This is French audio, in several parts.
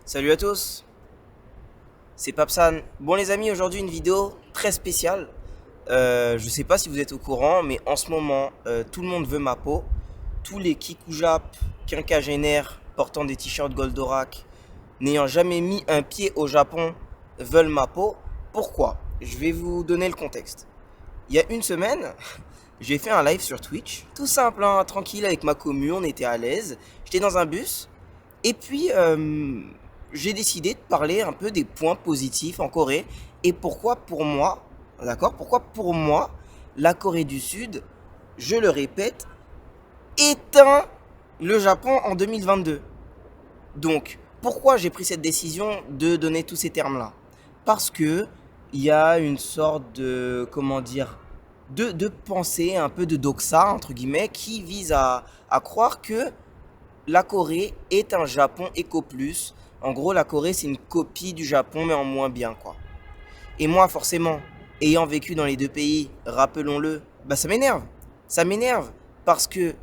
Salut à tous, c'est Papsan. Bon les amis, aujourd'hui une vidéo très spéciale. Je sais pas si vous êtes au courant, mais en ce moment, tout le monde veut ma peau. Tous les kikoujap, quinquagénaires portant des t-shirts Goldorak, n'ayant jamais mis un pied au Japon, veulent ma peau. Pourquoi? Je vais vous donner le contexte. Il y a une semaine, j'ai fait un live sur Twitch, tout simple, hein, tranquille avec ma commu, on était à l'aise. J'étais dans un bus, et puis j'ai décidé de parler un peu des points positifs en Corée et pourquoi pour moi, d'accord, pourquoi pour moi, la Corée du Sud, je le répète, éteint le Japon en 2022. Donc, pourquoi j'ai pris cette décision de donner tous ces termes-là? Parce que il y a une sorte de, comment dire, de pensée, un peu de doxa, entre guillemets, qui vise à croire que la Corée est un Japon éco plus. En gros, la Corée, c'est une copie du Japon, mais en moins bien, quoi. Et moi, forcément, ayant vécu dans les deux pays, rappelons-le, bah ça m'énerve. Ça m'énerve parce que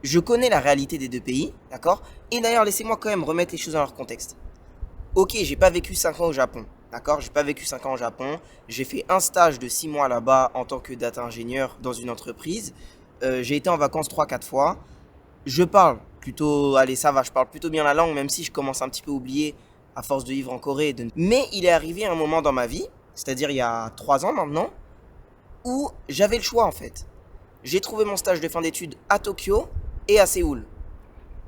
je connais la réalité des deux pays, d'accord? Et d'ailleurs, laissez-moi quand même remettre les choses dans leur contexte. Ok, j'ai pas vécu 5 ans au Japon, d'accord? J'ai pas vécu 5 ans au Japon. J'ai fait un stage de 6 mois là-bas en tant que data ingénieur dans une entreprise. J'ai été en vacances 3 4 fois. Je parle plutôt, allez, ça va, je parle plutôt bien la langue, même si je commence un petit peu à oublier à force de vivre en Corée. Mais il est arrivé un moment dans ma vie, c'est-à-dire il y a 3 ans maintenant, où j'avais le choix en fait. J'ai trouvé mon stage de fin d'études à Tokyo et à Séoul.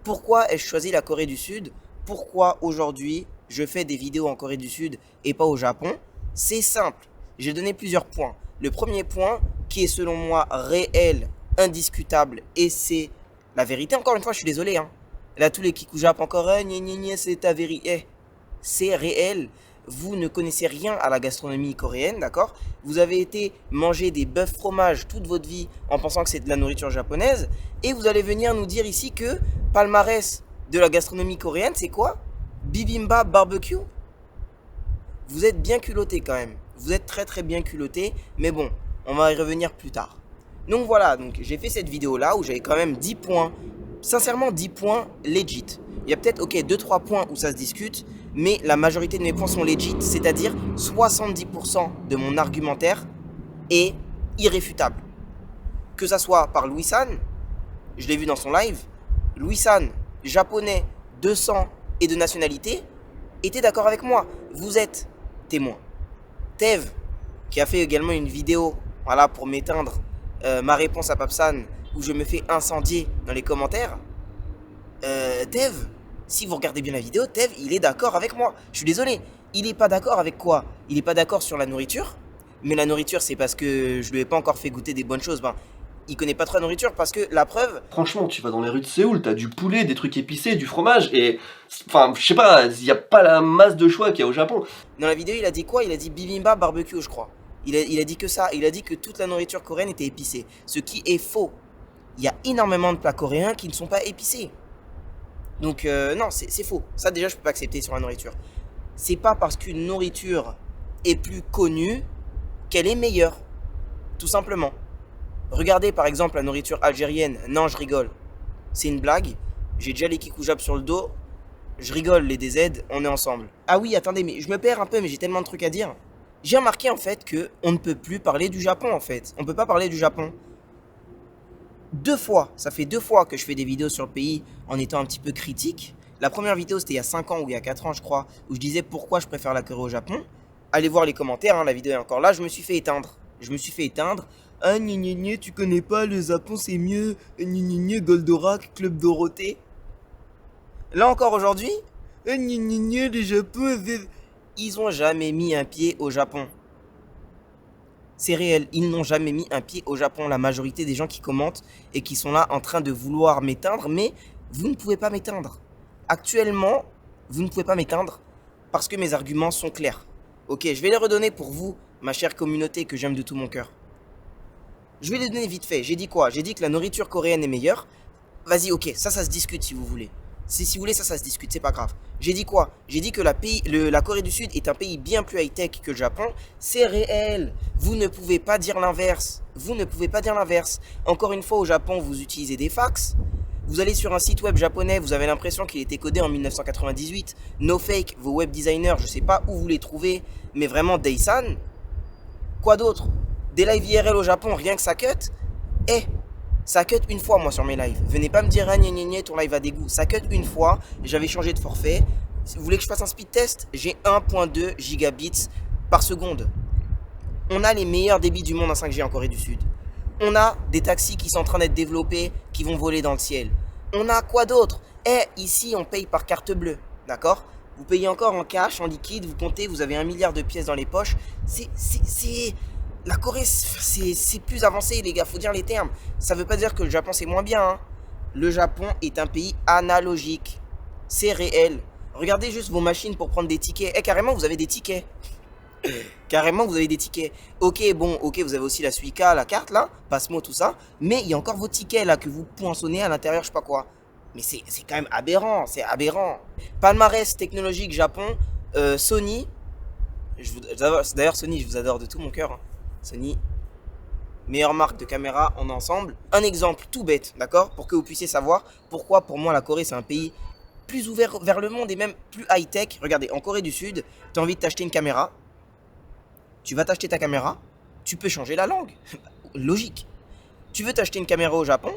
Pourquoi ai-je choisi la Corée du Sud? Pourquoi aujourd'hui je fais des vidéos en Corée du Sud et pas au Japon? C'est simple, j'ai donné plusieurs points. Le premier point, qui est selon moi réel, indiscutable, et c'est la vérité, encore une fois, je suis désolé. Hein. Là, tous les kikoujap encore, c'est ta vérité. C'est réel. Vous ne connaissez rien à la gastronomie coréenne, d'accord? Vous avez été manger des bœufs fromage toute votre vie en pensant que c'est de la nourriture japonaise. Et vous allez venir nous dire ici que palmarès de la gastronomie coréenne, c'est quoi? Bibimbap barbecue? Vous êtes bien culotté quand même. Vous êtes très très bien culotté. Mais bon, on va y revenir plus tard. Donc voilà, donc j'ai fait cette vidéo là où j'avais quand même 10 points, sincèrement 10 points legit. Il y a peut-être, ok, 2-3 points où ça se discute, mais la majorité de mes points sont legit, c'est-à-dire 70% de mon argumentaire est irréfutable. Que ça soit par Louis San, je l'ai vu dans son live, Louis San, japonais, 200 et de nationalité, était d'accord avec moi. Vous êtes témoin. Tev, qui a fait également une vidéo, voilà, pour m'éteindre ma réponse à Papsan, où je me fais incendier dans les commentaires, Tev, si vous regardez bien la vidéo, Tev, il est d'accord avec moi. Je suis désolé, il est pas d'accord avec quoi? Il est pas d'accord sur la nourriture, mais la nourriture, c'est parce que je lui ai pas encore fait goûter des bonnes choses. Ben, il connaît pas trop la nourriture parce que la preuve. Franchement, tu vas dans les rues de Séoul, t'as du poulet, des trucs épicés, du fromage, et... Enfin, je sais pas, il y a pas la masse de choix qu'il y a au Japon. Dans la vidéo, il a dit quoi? Il a dit bibimbap barbecue, je crois. Il a dit que ça. Il a dit que toute la nourriture coréenne était épicée. Ce qui est faux. Il y a énormément de plats coréens qui ne sont pas épicés. Donc non, c'est faux. Ça déjà, je peux pas accepter sur la nourriture. C'est pas parce qu'une nourriture est plus connue qu'elle est meilleure. Tout simplement. Regardez par exemple la nourriture algérienne. Non, je rigole. C'est une blague. J'ai déjà les kikoujab sur le dos. Je rigole, les DZ, on est ensemble. Ah oui, attendez, mais je me perds un peu, mais j'ai tellement de trucs à dire. J'ai remarqué en fait que on ne peut plus parler du Japon en fait. On peut pas parler du Japon. 2 fois, ça fait 2 fois que je fais des vidéos sur le pays en étant un petit peu critique. La première vidéo c'était il y a 5 ans ou il y a 4 ans je crois, où je disais pourquoi je préfère la Corée au Japon. Allez voir les commentaires, hein, la vidéo est encore là, je me suis fait éteindre. Je me suis fait éteindre. Ah tu connais pas, le Japon c'est mieux. Goldorak, Club Dorothée. Là encore aujourd'hui, les Japon, ils ont jamais mis un pied au Japon. C'est réel, ils n'ont jamais mis un pied au Japon. La majorité des gens qui commentent et qui sont là en train de vouloir m'éteindre, mais vous ne pouvez pas m'éteindre. Actuellement, vous ne pouvez pas m'éteindre parce que mes arguments sont clairs. Ok, je vais les redonner pour vous, ma chère communauté que j'aime de tout mon cœur. Je vais les donner vite fait. J'ai dit quoi? J'ai dit que la nourriture coréenne est meilleure. Vas-y, ok, ça se discute si vous voulez. Si vous voulez, ça se discute, c'est pas grave. J'ai dit quoi? J'ai dit que la Corée du Sud est un pays bien plus high-tech que le Japon. C'est réel. Vous ne pouvez pas dire l'inverse. Vous ne pouvez pas dire l'inverse. Encore une fois, au Japon, vous utilisez des fax. Vous allez sur un site web japonais, vous avez l'impression qu'il était codé en 1998. No fake, vos web designers, je sais pas où vous les trouvez, mais vraiment Daysan. Quoi d'autre? Des lives IRL au Japon, rien que ça cut. Eh, ça cut une fois moi sur mes lives. Venez pas me dire, ah gna gna gna, ton live a des goûts. Ça cut une fois, j'avais changé de forfait. Si vous voulez que je fasse un speed test, j'ai 1.2 gigabits par seconde. On a les meilleurs débits du monde en 5G en Corée du Sud. On a des taxis qui sont en train d'être développés, qui vont voler dans le ciel. On a quoi d'autre? Eh, ici, on paye par carte bleue, d'accord? Vous payez encore en cash, en liquide, vous comptez, vous avez 1 milliard de pièces dans les poches. La Corée, c'est plus avancé, les gars, faut dire les termes. Ça veut pas dire que le Japon, c'est moins bien, hein. Le Japon est un pays analogique. C'est réel. Regardez juste vos machines pour prendre des tickets. Eh, carrément, vous avez des tickets. Carrément, vous avez des tickets. Ok, bon, ok, vous avez aussi la Suica, la carte là, Passmo, tout ça. Mais il y a encore vos tickets là que vous poinçonnez à l'intérieur, je sais pas quoi. Mais c'est quand même aberrant, c'est aberrant. Palmarès technologique Japon, Sony. D'ailleurs, Sony, je vous adore de tout mon cœur, hein. Sony, meilleure marque de caméra, on est ensemble. Un exemple tout bête, d'accord? Pour que vous puissiez savoir pourquoi pour moi la Corée c'est un pays plus ouvert vers le monde et même plus high-tech. Regardez, en Corée du Sud, tu as envie de t'acheter une caméra. Tu vas t'acheter ta caméra, tu peux changer la langue. Logique. Tu veux t'acheter une caméra au Japon,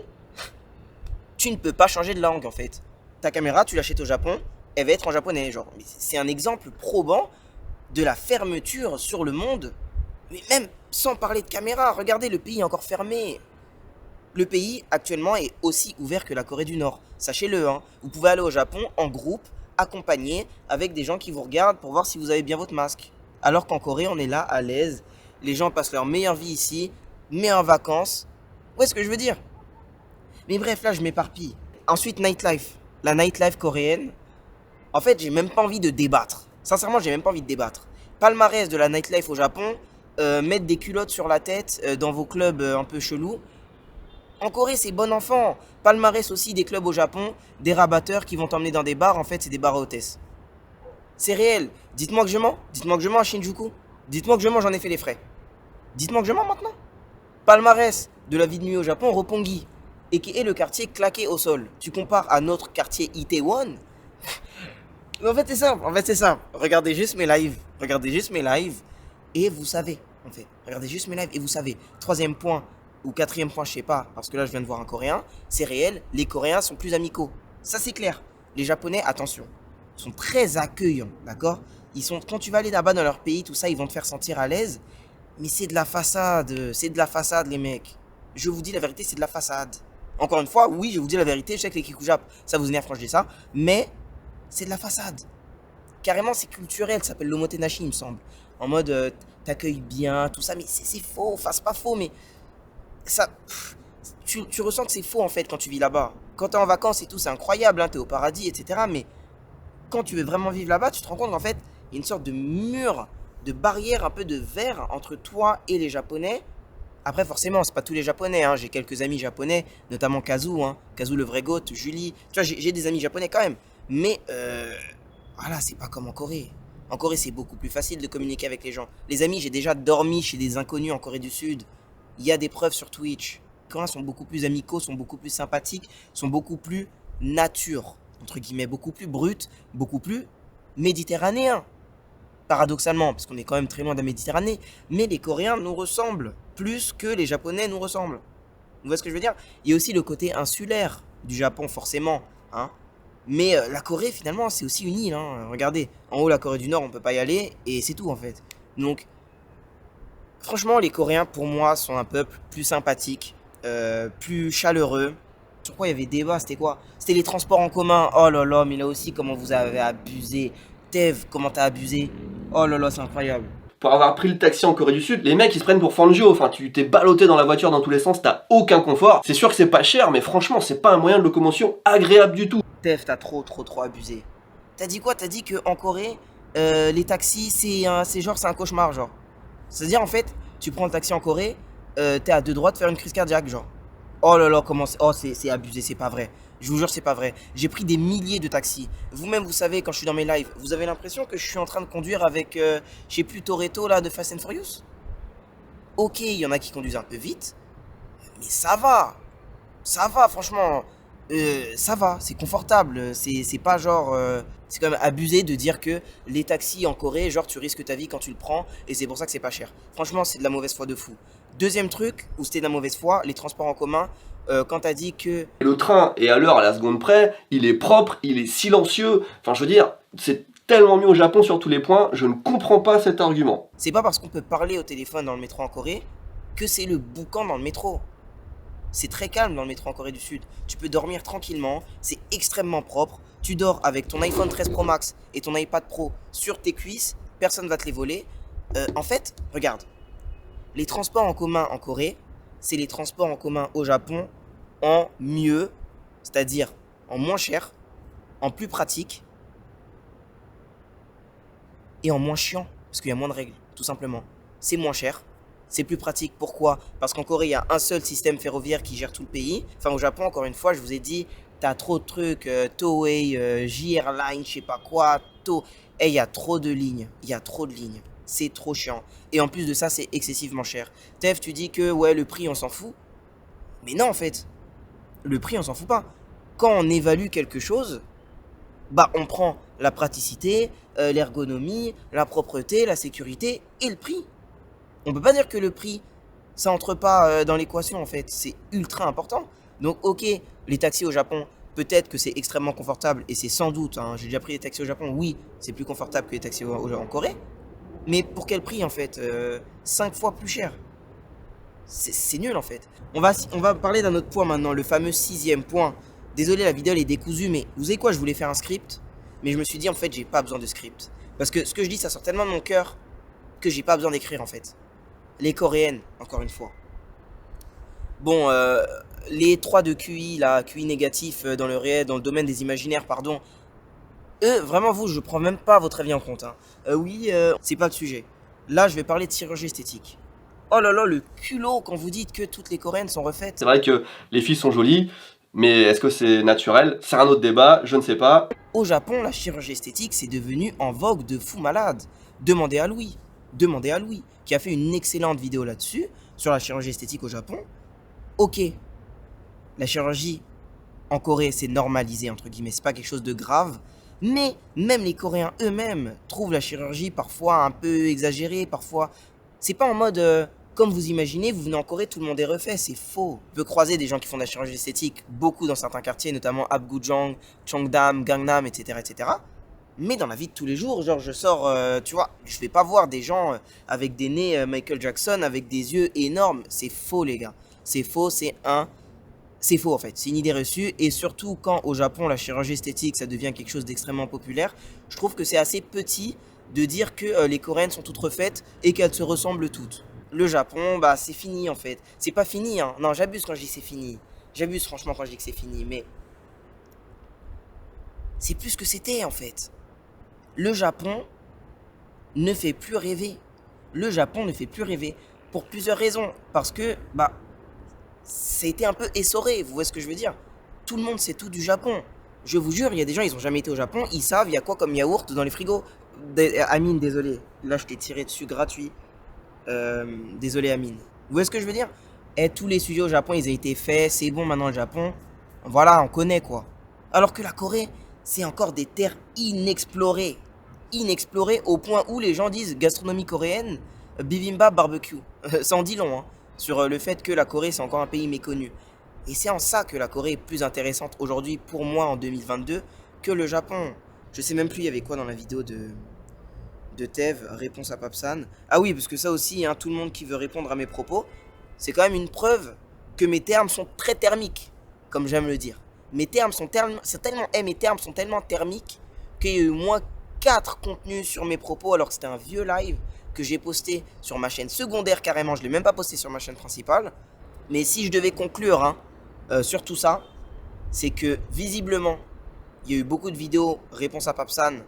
tu ne peux pas changer de langue en fait. Ta caméra, tu l'achètes au Japon, elle va être en japonais. Genre, mais c'est un exemple probant de la fermeture sur le monde. Mais même sans parler de caméra, regardez, le pays est encore fermé. Le pays actuellement est aussi ouvert que la Corée du Nord. Sachez-le, hein. Vous pouvez aller au Japon en groupe, accompagné, avec des gens qui vous regardent pour voir si vous avez bien votre masque. Alors qu'en Corée, on est là, à l'aise. Les gens passent leur meilleure vie ici, mais en vacances. Où est-ce que je veux dire? Mais bref, là, je m'éparpille. Ensuite, nightlife. La nightlife coréenne. En fait, j'ai même pas envie de débattre. Sincèrement, j'ai même pas envie de débattre. Palmarès de la nightlife au Japon. Mettre des culottes sur la tête dans vos clubs un peu chelous. En Corée, c'est bon enfant. Palmarès aussi des clubs au Japon. Des rabatteurs qui vont t'emmener dans des bars. En fait, c'est des bars à hôtesses. C'est réel. Dites-moi que je mens. Dites-moi que je mens à Shinjuku. Dites-moi que je mens, j'en ai fait les frais. Dites-moi que je mens maintenant. Palmarès de la vie de nuit au Japon, Roppongi. Et qui est le quartier claqué au sol. Tu compares à notre quartier Itaewon. En fait, c'est simple. En fait, c'est simple. Regardez juste mes lives. Regardez juste mes lives. Et vous savez, en fait. Regardez juste mes lives et vous savez. Troisième point, ou quatrième point, je sais pas. Parce que là, je viens de voir un Coréen. C'est réel. Les Coréens sont plus amicaux. Ça, c'est clair. Les Japonais, attention. Sont très accueillants, d'accord? Quand tu vas aller là-bas dans leur pays, tout ça, ils vont te faire sentir à l'aise. Mais c'est de la façade, les mecs. Je vous dis la vérité, c'est de la façade. Encore une fois, oui, je vous dis la vérité, je sais que les Kikujap, ça vous énerve quand je dis ça, mais c'est de la façade. Carrément, c'est culturel, ça s'appelle l'omotenashi, il me semble. En mode, t'accueilles bien, tout ça, mais c'est faux, enfin, c'est pas faux, mais ça... Tu ressens que c'est faux, en fait, quand tu vis là-bas. Quand t'es en vacances et tout, c'est incroyable, hein, t'es au paradis, etc., mais... Quand tu veux vraiment vivre là-bas, tu te rends compte qu'en fait, il y a une sorte de mur, de barrière, un peu de verre entre toi et les Japonais. Après, forcément, c'est pas tous les Japonais, hein. J'ai quelques amis japonais, notamment Kazu, hein. Kazu le vrai goat, Julie. Tu vois, j'ai des amis japonais quand même. Mais, voilà, c'est pas comme en Corée. En Corée, c'est beaucoup plus facile de communiquer avec les gens. Les amis, j'ai déjà dormi chez des inconnus en Corée du Sud. Il y a des preuves sur Twitch. Les Coréens sont beaucoup plus amicaux, sont beaucoup plus sympathiques, sont beaucoup plus nature. Entre guillemets, beaucoup plus brut, beaucoup plus méditerranéen. Paradoxalement, parce qu'on est quand même très loin de la Méditerranée. Mais les Coréens nous ressemblent plus que les Japonais nous ressemblent. Vous voyez ce que je veux dire? Il y a aussi le côté insulaire du Japon, forcément, hein. Mais la Corée, finalement, c'est aussi une île, hein. Regardez, en haut, la Corée du Nord, on peut pas y aller, et c'est tout, en fait. Donc, franchement, les Coréens, pour moi, sont un peuple plus sympathique, plus chaleureux. Sur quoi il y avait débat, c'était quoi? C'était les transports en commun. Oh là là, mais là aussi, comment vous avez abusé. Tev, comment t'as abusé. Oh là là, c'est incroyable. Pour avoir pris le taxi en Corée du Sud, les mecs ils se prennent pour Fangio, enfin tu t'es ballotté dans la voiture dans tous les sens, t'as aucun confort. C'est sûr que c'est pas cher, mais franchement c'est pas un moyen de locomotion agréable du tout. Tev, t'as trop abusé. T'as dit quoi? T'as dit qu'en Corée, les taxis, c'est un cauchemar, genre. C'est-à-dire, en fait, tu prends le taxi en Corée, t'es à deux droits de faire une crise cardiaque, genre. Oh là là, comment c'est... Oh, c'est abusé, c'est pas vrai. Je vous jure, c'est pas vrai. J'ai pris des milliers de taxis. Vous-même, vous savez, quand je suis dans mes lives, vous avez l'impression que je suis en train de conduire avec, je sais plus, Toretto, là, de Fast and Furious? Ok, il y en a qui conduisent un peu vite, mais ça va. Ça va, franchement. ça va, c'est confortable. C'est pas genre. C'est quand même abusé de dire que les taxis en Corée, genre tu risques ta vie quand tu le prends et c'est pour ça que c'est pas cher. Franchement, c'est de la mauvaise foi de fou. Deuxième truc où c'était de la mauvaise foi, les transports en commun. Quand t'as dit que Et le train est à l'heure à la seconde près, il est propre, il est silencieux. Enfin, je veux dire, c'est tellement mieux au Japon sur tous les points, je ne comprends pas cet argument. c'est pas parce qu'on peut parler au téléphone dans le métro en Corée que c'est le boucan dans le métro. C'est très calme dans le métro en Corée du Sud. Tu peux dormir tranquillement, c'est extrêmement propre. Tu dors avec ton iPhone 13 Pro Max et ton iPad Pro sur tes cuisses, personne va te les voler. En fait, regarde, les transports en commun en Corée, c'est les transports en commun au Japon en mieux, c'est-à-dire en moins cher, en plus pratique et en moins chiant, parce qu'il y a moins de règles, tout simplement. C'est moins cher, c'est plus pratique. Pourquoi? Parce qu'en Corée, il y a un seul système ferroviaire qui gère tout le pays. Enfin, au Japon, encore une fois, je vous ai dit, t'as trop de trucs, Toei, J-Airline, je sais pas quoi, il y a trop de lignes, il y a trop de lignes. C'est trop chiant. Et en plus de ça, c'est excessivement cher. Tev, tu dis que, ouais, le prix, on s'en fout. Mais non, en fait, le prix, on s'en fout pas. Quand on évalue quelque chose, bah, on prend la praticité, l'ergonomie, la propreté, la sécurité et le prix. On peut pas dire que le prix, ça entre pas dans l'équation en fait. C'est ultra important. Donc ok, les taxis au Japon, peut-être que c'est extrêmement confortable et c'est sans doute, hein, j'ai déjà pris des taxis au Japon, oui, c'est plus confortable que les taxis en Corée. Mais pour quel prix en fait 5 fois plus cher. C'est nul en fait. On va parler d'un autre point maintenant, le fameux sixième point. Désolé, la vidéo elle est décousue, mais vous savez quoi, je voulais faire un script, mais je me suis dit en fait j'ai pas besoin de script. Parce que ce que je dis ça sort tellement de mon cœur que j'ai pas besoin d'écrire en fait. Les coréennes, encore une fois. Bon, les 3 de QI, là, QI négatif dans le réel, dans le domaine des imaginaires, pardon. Eux, vraiment vous, je prends même pas votre avis en compte. Hein. Oui, c'est pas le sujet. Là, je vais parler de chirurgie esthétique. Oh là là, le culot quand vous dites que toutes les coréennes sont refaites. C'est vrai que les filles sont jolies, mais est-ce que c'est naturel? C'est un autre débat, je ne sais pas. Au Japon, la chirurgie esthétique, c'est devenu en vogue de fou malade. Demandez à Louis. Demandez à Louis, qui a fait une excellente vidéo là-dessus, sur la chirurgie esthétique au Japon. Ok, la chirurgie en Corée, c'est normalisé, entre guillemets, c'est pas quelque chose de grave. Mais même les Coréens eux-mêmes trouvent la chirurgie parfois un peu exagérée, parfois... C'est pas en mode, comme vous imaginez, vous venez en Corée, tout le monde est refait, c'est faux. On peut croiser des gens qui font de la chirurgie esthétique, beaucoup dans certains quartiers, notamment Apgujeong, Cheongdam, Gangnam, etc., etc. Mais dans la vie de tous les jours, genre je sors, tu vois, je vais pas voir des gens avec des nez Michael Jackson, avec des yeux énormes. C'est faux les gars. C'est faux, c'est faux en fait. C'est une idée reçue. Et surtout quand au Japon la chirurgie esthétique ça devient quelque chose d'extrêmement populaire, je trouve que c'est assez petit de dire que les Coréennes sont toutes refaites et qu'elles se ressemblent toutes. Le Japon, bah c'est fini en fait. C'est pas fini hein. Non, j'abuse quand je dis c'est fini. J'abuse franchement quand je dis que c'est fini, mais c'est plus ce que c'était en fait. Le Japon ne fait plus rêver. Le Japon ne fait plus rêver pour plusieurs raisons. Parce que, bah, c'était un peu essoré, vous voyez ce que je veux dire? Tout le monde sait tout du Japon. Je vous jure, il y a des gens, ils ont jamais été au Japon, ils savent, il y a quoi comme yaourt dans les frigos. Amine, désolé. Là, je t'ai tiré dessus gratuit. Désolé, Amine. Vous voyez ce que je veux dire? Et tous les sujets au Japon, ils ont été faits, c'est bon maintenant le Japon. Voilà, on connaît quoi. Alors que la Corée, c'est encore des terres inexplorées. Inexplorées au point où les gens disent gastronomie coréenne, bibimbap, barbecue. Ça en dit long, hein, sur le fait que la Corée, c'est encore un pays méconnu. Et c'est en ça que la Corée est plus intéressante aujourd'hui, pour moi, en 2022, que le Japon. Je sais même plus, il y avait quoi dans la vidéo de Tev, réponse à Papsan. Ah oui, parce que ça aussi, hein, tout le monde qui veut répondre à mes propos, c'est quand même une preuve que mes termes sont très thermiques, comme j'aime le dire. Mes termes sont tellement thermiques qu'il y a eu moins 4 contenus sur mes propos alors que c'était un vieux live que j'ai posté sur ma chaîne secondaire carrément. Je ne l'ai même pas posté sur ma chaîne principale. Mais si je devais conclure sur tout ça, c'est que visiblement, il y a eu beaucoup de vidéos réponse à Papsan,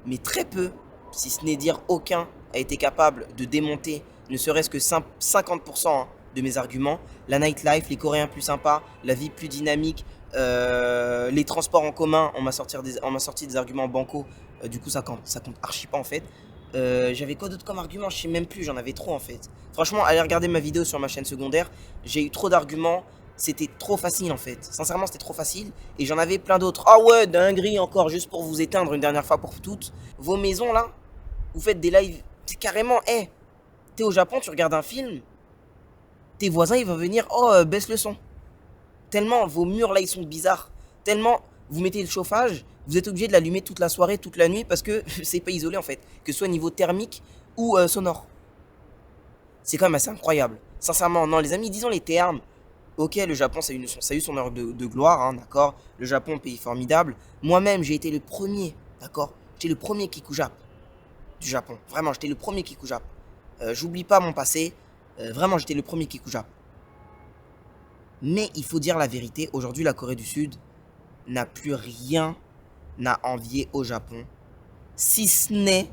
mais très peu, si ce n'est dire aucun, a été capable de démonter ne serait-ce que 50% de mes arguments. La nightlife, les Coréens plus sympas, la vie plus dynamique, les transports en commun, on m'a sorti des arguments bancaux, du coup ça compte archi pas en fait. J'avais quoi d'autre comme argument? Je sais même plus, j'en avais trop en fait. Franchement, allez regarder ma vidéo sur ma chaîne secondaire, j'ai eu trop d'arguments C'était trop facile en fait. Sincèrement, c'était trop facile. Et j'en avais plein d'autres. Ah ouais, dinguerie encore, juste pour vous éteindre une dernière fois pour toutes. Vos maisons là, vous faites des lives. C'est carrément, hé, t'es au Japon, tu regardes un film. Tes voisins, ils vont venir, oh, baisse le son. Tellement vos murs là, ils sont bizarres. Tellement vous mettez le chauffage, vous êtes obligé de l'allumer toute la soirée, toute la nuit, parce que c'est pas isolé en fait. Que ce soit niveau thermique ou sonore. C'est quand même assez incroyable. Sincèrement, non, les amis, disons les termes. Ok, le Japon, ça a eu son heure de gloire, hein, d'accord. Le Japon, pays formidable. Moi-même, j'ai été le premier, d'accord. J'étais le premier Kiku-Jap du Japon. Vraiment, j'étais le premier Kiku-Jap. J'oublie pas mon passé. Vraiment, j'étais le premier Kiku-Jap. Mais il faut dire la vérité, aujourd'hui, la Corée du Sud n'a plus rien à envier au Japon, si ce n'est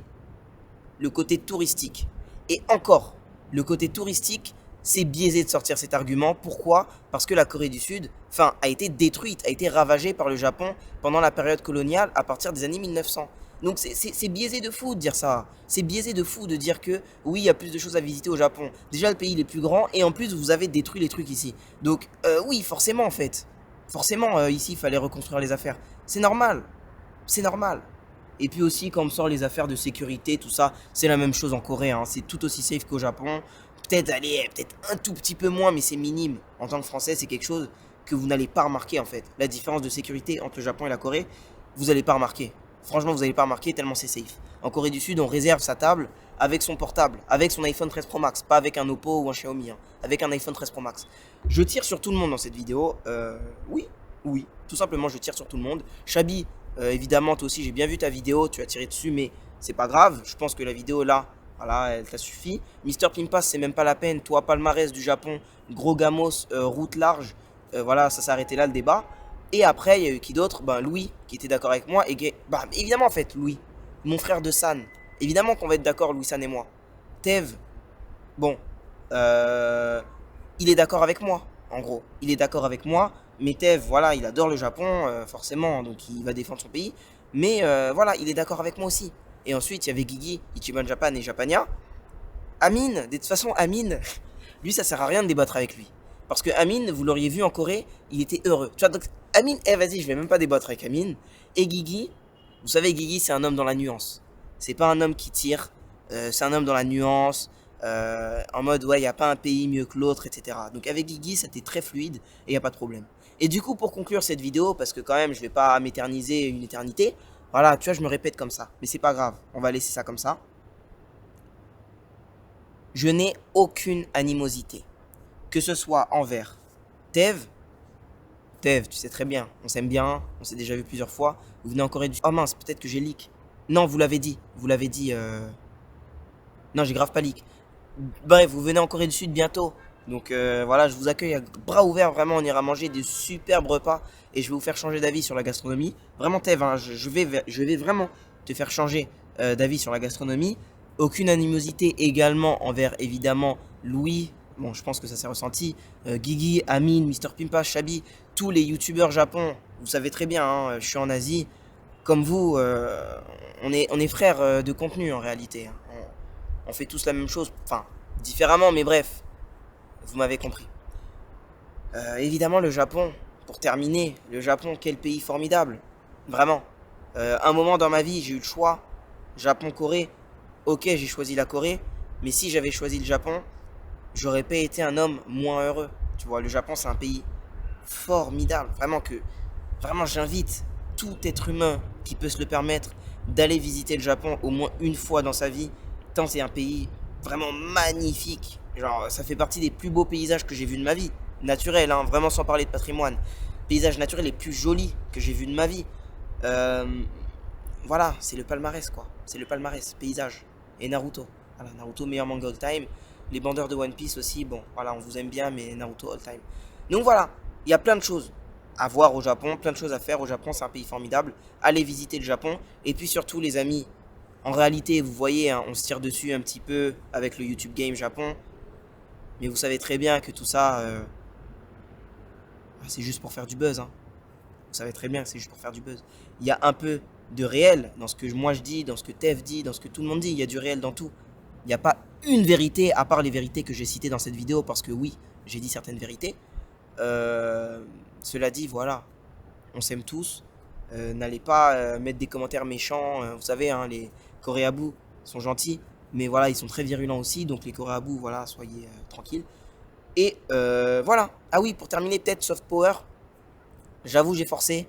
le côté touristique. Et encore, le côté touristique, c'est biaisé de sortir cet argument. Pourquoi? Parce que la Corée du Sud, a été détruite, a été ravagée par le Japon pendant la période coloniale à partir des années 1900. Donc c'est biaisé de fou de dire ça. C'est biaisé de fou de dire que oui, il y a plus de choses à visiter au Japon. Déjà, le pays il est plus grand et en plus, vous avez détruit les trucs ici. Donc oui, forcément en fait. Forcément, ici, il fallait reconstruire les affaires. C'est normal. C'est normal. Et puis aussi, quand on sort les affaires de sécurité, tout ça, c'est la même chose en Corée. Hein. C'est tout aussi safe qu'au Japon. Peut-être un tout petit peu moins, mais c'est minime. En tant que Français, c'est quelque chose que vous n'allez pas remarquer en fait. La différence de sécurité entre le Japon et la Corée, vous n'allez pas remarquer. Franchement, vous n'allez pas remarquer tellement c'est safe. En Corée du Sud, on réserve sa table avec son portable, avec son iPhone 13 Pro Max, pas avec un Oppo ou un Xiaomi, hein, avec un iPhone 13 Pro Max. Je tire sur tout le monde dans cette vidéo. Oui, tout simplement, je tire sur tout le monde. Chabi, évidemment, toi aussi, j'ai bien vu ta vidéo, tu as tiré dessus, mais c'est pas grave. Je pense que la vidéo là, voilà, elle t'a suffi. Mister Pimpas, c'est même pas la peine. Toi, palmarès du Japon, gros gamos, route large. Voilà, ça s'est arrêté là le débat. Et après, il y a eu qui d'autre? Louis, qui était d'accord avec moi. Et évidemment, en fait, Louis, mon frère de San. Évidemment qu'on va être d'accord, Louis San et moi. Tev, bon, il est d'accord avec moi, en gros. Il est d'accord avec moi. Mais Tev, voilà, il adore le Japon, forcément, donc il va défendre son pays. Mais voilà, il est d'accord avec moi aussi. Et ensuite, il y avait Guigui, Ichiban Japan et Japania. Amine, de toute façon, Amine, lui, ça sert à rien de débattre avec lui. Parce que Amine, vous l'auriez vu en Corée, il était heureux. Tu vois, donc Amine, vas-y, je vais même pas débattre avec Amine. Et Guigui, vous savez, Guigui, c'est un homme dans la nuance. C'est pas un homme qui tire, c'est un homme dans la nuance, en mode, ouais, il n'y a pas un pays mieux que l'autre, etc. Donc avec Guigui, c'était très fluide et il n'y a pas de problème. Et du coup, pour conclure cette vidéo, parce que quand même, je vais pas m'éterniser une éternité, voilà, tu vois, je me répète comme ça. Mais c'est pas grave, on va laisser ça comme ça. Je n'ai aucune animosité. Que ce soit envers Tev, tu sais très bien, on s'aime bien, on s'est déjà vu plusieurs fois. Vous venez en Corée du Sud. Oh mince, peut-être que j'ai leak. Non, vous l'avez dit. Non, j'ai grave pas leak. Bref, vous venez en Corée du Sud bientôt. Donc voilà, je vous accueille à bras ouverts. Vraiment, on ira manger des superbes repas. Et je vais vous faire changer d'avis sur la gastronomie. Vraiment, Tev, hein, je vais vraiment te faire changer d'avis sur la gastronomie. Aucune animosité également envers, évidemment, Louis. Bon, je pense que ça s'est ressenti. Guigui, Amine, Mister Pimpa, Chabi, tous les youtubeurs Japon. Vous savez très bien, hein, je suis en Asie. Comme vous, on est frères de contenu en réalité. Hein. On fait tous la même chose. Enfin, différemment, mais bref. Vous m'avez compris. Évidemment, le Japon. Pour terminer, le Japon, quel pays formidable. Vraiment. Un moment dans ma vie, j'ai eu le choix. Japon-Corée. Ok, j'ai choisi la Corée. Mais si j'avais choisi le Japon, j'aurais pas été un homme moins heureux. Tu vois, le Japon, c'est un pays formidable. Vraiment, j'invite tout être humain qui peut se le permettre d'aller visiter le Japon au moins une fois dans sa vie. Tant c'est un pays vraiment magnifique. Genre, ça fait partie des plus beaux paysages que j'ai vus de ma vie. Naturel, hein, vraiment sans parler de patrimoine. Paysages naturels les plus jolis que j'ai vus de ma vie. Voilà, c'est le palmarès, quoi. C'est le palmarès, paysage. Et Naruto. Voilà, Naruto, meilleur manga all time. Les bandeurs de One Piece aussi, bon, voilà, on vous aime bien, mais Naruto all time. Donc voilà, il y a plein de choses à voir au Japon, plein de choses à faire au Japon, c'est un pays formidable. Allez visiter le Japon. Et puis surtout, les amis, en réalité, vous voyez, hein, on se tire dessus un petit peu avec le YouTube Game Japon. Mais vous savez très bien que tout ça, c'est juste pour faire du buzz. Hein. Vous savez très bien que c'est juste pour faire du buzz. Il y a un peu de réel dans ce que moi je dis, dans ce que Tev dit, dans ce que tout le monde dit. Il y a du réel dans tout. Il n'y a pas une vérité, à part les vérités que j'ai citées dans cette vidéo, parce que oui, j'ai dit certaines vérités. Cela dit, voilà, on s'aime tous. N'allez pas mettre des commentaires méchants. Vous savez, hein, les Coréabous sont gentils, mais voilà, ils sont très virulents aussi. Donc les Coréabous, voilà, soyez tranquilles. Et voilà. Ah oui, pour terminer, peut-être soft power. J'avoue, j'ai forcé.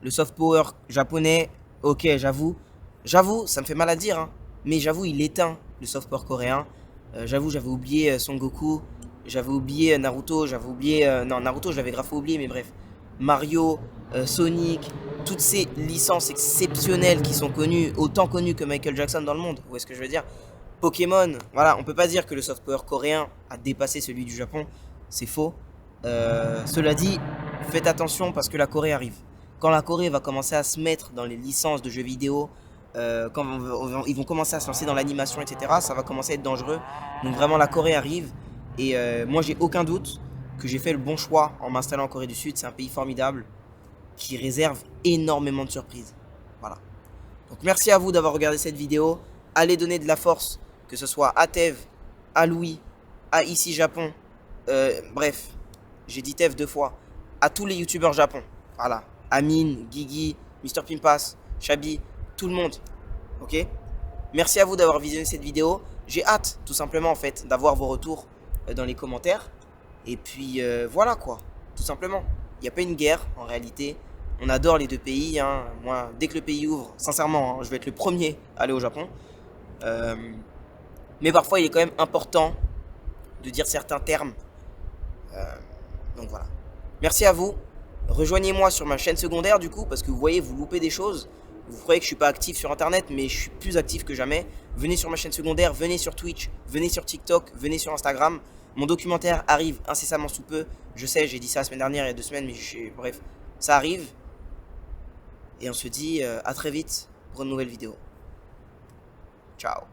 Le soft power japonais, ok, j'avoue. J'avoue, ça me fait mal à dire, hein, mais j'avoue, il éteint le soft power coréen. J'avoue, j'avais oublié Son Goku. J'avais oublié Naruto. J'avais oublié. Non, Naruto, je l'avais grave oublié, mais bref. Mario, Sonic, toutes ces licences exceptionnelles qui sont connues, autant connues que Michael Jackson dans le monde. Vous voyez ce que je veux dire? Pokémon, voilà, on peut pas dire que le soft power coréen a dépassé celui du Japon. C'est faux. Cela dit, faites attention parce que la Corée arrive. Quand la Corée va commencer à se mettre dans les licences de jeux vidéo, quand ils vont commencer à se lancer dans l'animation, etc., ça va commencer à être dangereux. Donc vraiment, la Corée arrive. Et moi, j'ai aucun doute que j'ai fait le bon choix en m'installant en Corée du Sud. C'est un pays formidable qui réserve énormément de surprises. Voilà. Donc merci à vous d'avoir regardé cette vidéo. Allez donner de la force, que ce soit à Tev, à Louis, à Ici Japon. Bref, j'ai dit Tev 2 fois. À tous les youtubeurs Japon. Voilà. Amine, Guigui, Mr Pimpas, Chabi, tout le monde. Ok? Merci à vous d'avoir visionné cette vidéo. J'ai hâte, tout simplement, en fait, d'avoir vos retours dans les commentaires. Et puis, voilà quoi. Tout simplement. Il n'y a pas une guerre, en réalité. On adore les deux pays. Hein. Moi, dès que le pays ouvre, sincèrement, hein, je vais être le premier à aller au Japon. Mais parfois, il est quand même important de dire certains termes. Donc voilà. Merci à vous. Rejoignez-moi sur ma chaîne secondaire du coup, parce que vous voyez, vous loupez des choses. Vous croyez que je suis pas actif sur internet, mais je suis plus actif que jamais. Venez sur ma chaîne secondaire, venez sur Twitch, venez sur TikTok, venez sur Instagram. Mon documentaire arrive incessamment sous peu. Je sais, j'ai dit ça la semaine dernière, il y a 2 semaines, mais bref, ça arrive. Et on se dit à très vite pour une nouvelle vidéo. Ciao.